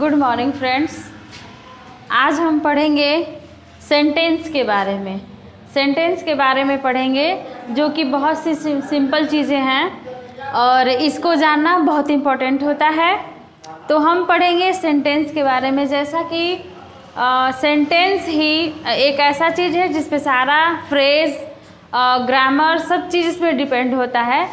Good morning friends. आज हम पढ़ेंगे सेंटेंस के बारे में। सेंटेंस के बारे में पढ़ेंगे जो कि बहुत सी सिंपल चीज़ें हैं और इसको जानना बहुत इम्पोर्टेंट होता है। तो हम पढ़ेंगे सेंटेंस के बारे में, जैसा कि सेंटेंस ही एक ऐसा चीज़ है जिस पे सारा फ्रेज, ग्रामर, सब चीज़ इसमें डिपेंड होता है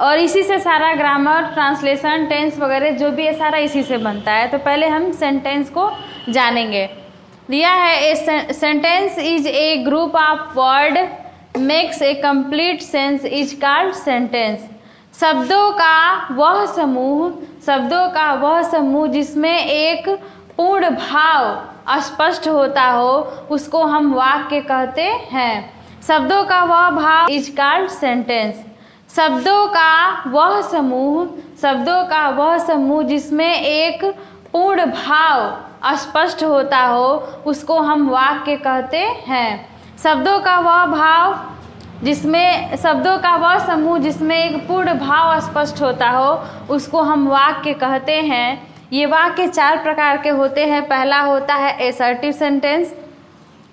और इसी से सारा ग्रामर, ट्रांसलेशन, टेंस वगैरह जो भी है सारा इसी से बनता है। तो पहले हम सेंटेंस को जानेंगे। दिया है a sentence is a group of word makes a complete sense is called sentence. शब्दों का वह समूह जिसमें एक पूर्ण भाव स्पष्ट होता हो उसको हम वाक्य कहते हैं। शब्दों का वह भाव इज कॉल्ड सेंटेंस। शब्दों का वह समूह जिसमें एक पूर्ण भाव स्पष्ट होता हो उसको हम वाक्य कहते हैं। शब्दों का वह समूह जिसमें एक पूर्ण भाव स्पष्ट होता हो उसको हम वाक्य कहते हैं। ये वाक्य 4 प्रकार के होते हैं। पहला होता है एसर्टिव सेंटेंस।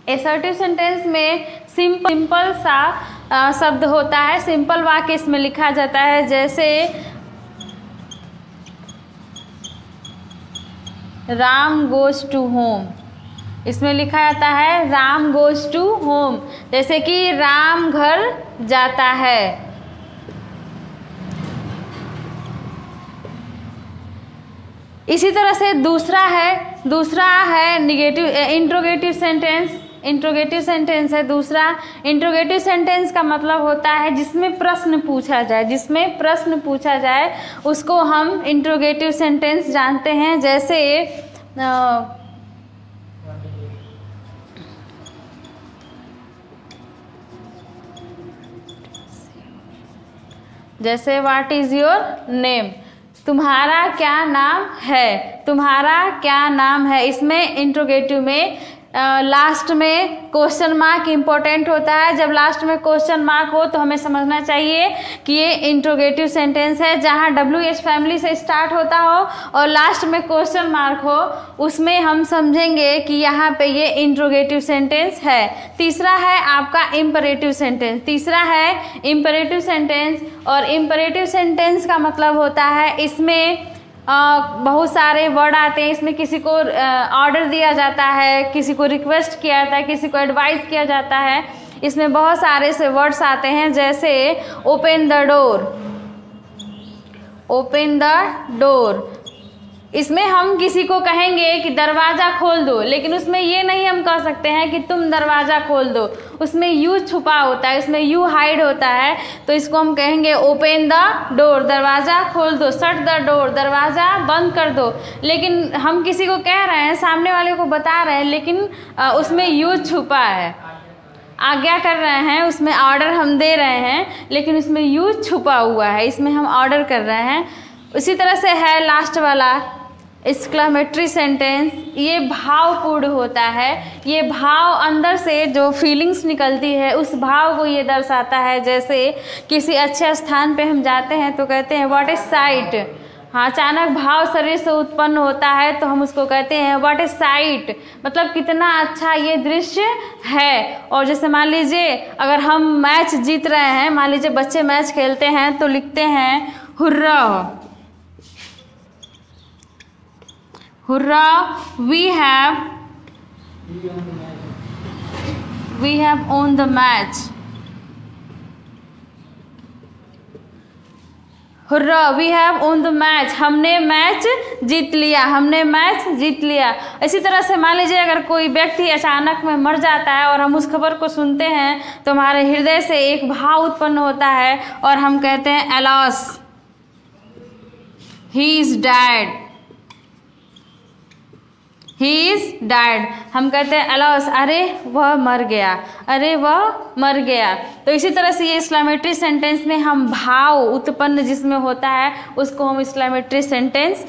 एसर्टिव सेंटेंस में सिंपल सा शब्द होता है, सिंपल वाक्य इसमें लिखा जाता है। जैसे राम गोज टू होम, इसमें लिखा जाता है राम गोज टू होम, जैसे कि राम घर जाता है। इसी तरह से दूसरा है negative interrogative sentence. Interrogative sentence है दूसरा। इंट्रोगेटिव सेंटेंस का मतलब होता है जिसमें प्रश्न पूछा जाए उसको हम इंट्रोगेटिव सेंटेंस जानते हैं। जैसे व्हाट इज योर नेम, तुम्हारा क्या नाम है। इसमें इंट्रोगेटिव में लास्ट में क्वेश्चन मार्क इम्पोर्टेंट होता है। जब लास्ट में क्वेश्चन मार्क हो तो हमें समझना चाहिए कि ये इंट्रोगेटिव सेंटेंस है। जहाँ WH फैमिली से स्टार्ट होता हो और लास्ट में क्वेश्चन मार्क हो उसमें हम समझेंगे कि यहाँ पे ये इंट्रोगेटिव सेंटेंस है। तीसरा है आपका इम्परेटिव सेंटेंस। और इम्परेटिव सेंटेंस का मतलब होता है इसमें बहुत सारे वर्ड आते हैं। इसमें किसी को ऑर्डर दिया जाता है, किसी को रिक्वेस्ट किया जाता है, किसी को एडवाइस किया जाता है। इसमें बहुत सारे से वर्ड्स आते हैं, जैसे ओपन द डोर। इसमें हम किसी को कहेंगे कि दरवाज़ा खोल दो, लेकिन उसमें ये नहीं हम कह सकते हैं कि तुम दरवाज़ा खोल दो। उसमें यू छुपा होता है, उसमें यू हाइड होता है। तो इसको हम कहेंगे ओपन द डोर, दरवाज़ा खोल दो। शट द डोर, दरवाज़ा बंद कर दो। लेकिन हम किसी को कह रहे हैं, सामने वाले को बता रहे हैं, लेकिन उसमें यू छुपा है। आज्ञा कर रहे हैं, उसमें ऑर्डर हम दे रहे हैं, लेकिन उसमें यू छुपा हुआ है, इसमें हम ऑर्डर कर रहे हैं। उसी तरह से है लास्ट वाला एक्सक्लेमेटरी सेंटेंस। ये भावपूर्ण होता है। ये भाव अंदर से जो फीलिंग्स निकलती है उस भाव को ये दर्शाता है। जैसे किसी अच्छे स्थान पे हम जाते हैं तो कहते हैं व्हाट इज साइट। हाँ, अचानक भाव शरीर से उत्पन्न होता है तो हम उसको कहते हैं व्हाट इज साइट, मतलब कितना अच्छा ये दृश्य है। और जैसे मान लीजिए अगर हम मैच जीत रहे हैं, मान लीजिए बच्चे मैच खेलते हैं तो लिखते हैं hurrah, we have won the match. Hurrah, we have won the match, हमने मैच जीत लिया। इसी तरह से मान लीजिए अगर कोई व्यक्ति अचानक में मर जाता है और हम उस खबर को सुनते हैं तो हमारे हृदय से एक भाव उत्पन्न होता है और हम कहते हैं alas, he is dead। हम कहते हैं अलास, अरे वह मर गया। तो इसी तरह से ये एक्सक्लेमेटरी सेंटेंस में हम भाव उत्पन्न जिसमें होता है उसको हम एक्सक्लेमेटरी सेंटेंस।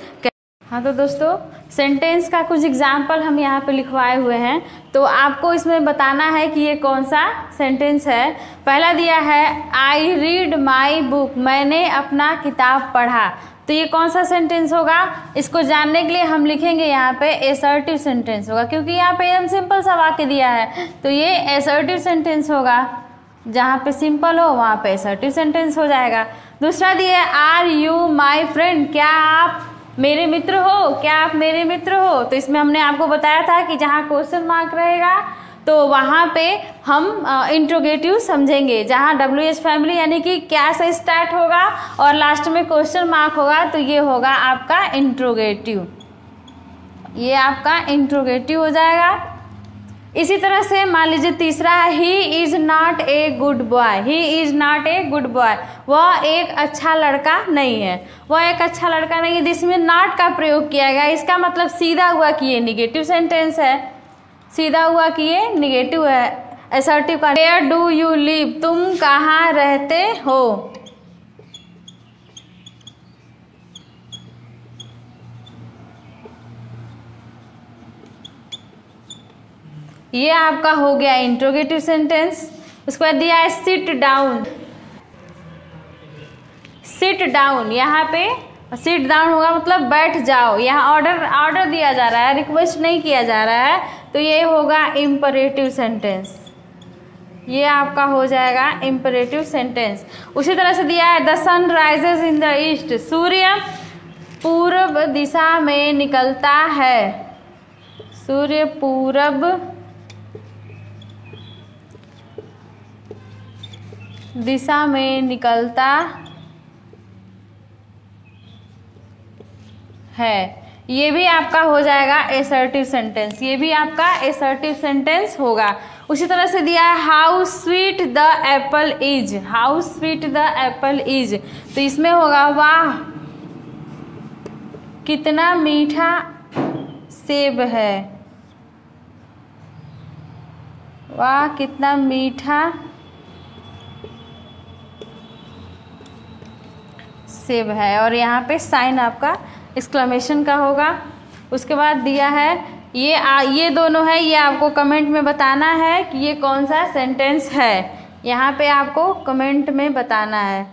हाँ तो दोस्तों, सेंटेंस का कुछ एग्जाम्पल हम यहाँ पे लिखवाए हुए हैं, तो आपको इसमें बताना है कि ये कौन सा सेंटेंस है। पहला दिया है आई रीड माई बुक, मैंने अपना किताब पढ़ा। तो ये कौन सा सेंटेंस होगा? इसको जानने के लिए हम लिखेंगे यहाँ पे एसर्टिव सेंटेंस होगा, क्योंकि यहाँ पे एकदम सिंपल सा वाक्य दिया है, तो ये एसर्टिव सेंटेंस होगा। जहाँ पे सिंपल हो वहाँ पे एसर्टिव सेंटेंस हो जाएगा। दूसरा दिया है आर यू माई फ्रेंड, क्या आप मेरे मित्र हो, क्या आप मेरे मित्र हो। तो इसमें हमने आपको बताया था कि जहाँ क्वेश्चन मार्क रहेगा तो वहाँ पे हम इंट्रोगेटिव समझेंगे। जहाँ WH फैमिली यानी कि क्या से स्टार्ट होगा और लास्ट में क्वेश्चन मार्क होगा, तो ये होगा आपका इंट्रोगेटिव, ये आपका इंट्रोगेटिव हो जाएगा। इसी तरह से मान लीजिए तीसरा है he is not a good boy, he is not a good boy, वह एक अच्छा लड़का नहीं है, वह एक अच्छा लड़का नहीं है। जिसमें नॉट का प्रयोग किया गया, इसका मतलब सीधा हुआ कि ये निगेटिव सेंटेंस है, सीधा हुआ कि ये निगेटिव है। असर्टिव का वेयर डू यू लिव, तुम कहाँ रहते हो। ये आपका हो गया इंट्रोगेटिव सेंटेंस। उसके बाद दिया है सिट डाउन, सिट डाउन, यहाँ पे सिट डाउन होगा मतलब बैठ जाओ। यहाँ ऑर्डर दिया जा रहा है, रिक्वेस्ट नहीं किया जा रहा है, तो ये होगा इम्परेटिव सेंटेंस, ये आपका हो जाएगा इम्परेटिव सेंटेंस। उसी तरह से दिया है the sun rises in the east, सूर्य पूर्व दिशा में निकलता है, सूर्य पूर्व दिशा में निकलता है। ये भी आपका हो जाएगा एसर्टिव सेंटेंस, ये भी आपका एसर्टिव सेंटेंस होगा। उसी तरह से दिया है how sweet the Apple is, how sweet the Apple is, तो इसमें होगा वाह कितना मीठा सेब है, वाह कितना मीठा सेब है, और यहाँ पे साइन आपका एक्सक्लेमेशन का होगा। उसके बाद दिया है ये दोनों है, ये आपको कमेंट में बताना है कि ये कौन सा सेंटेंस है, यहाँ पे आपको कमेंट में बताना है।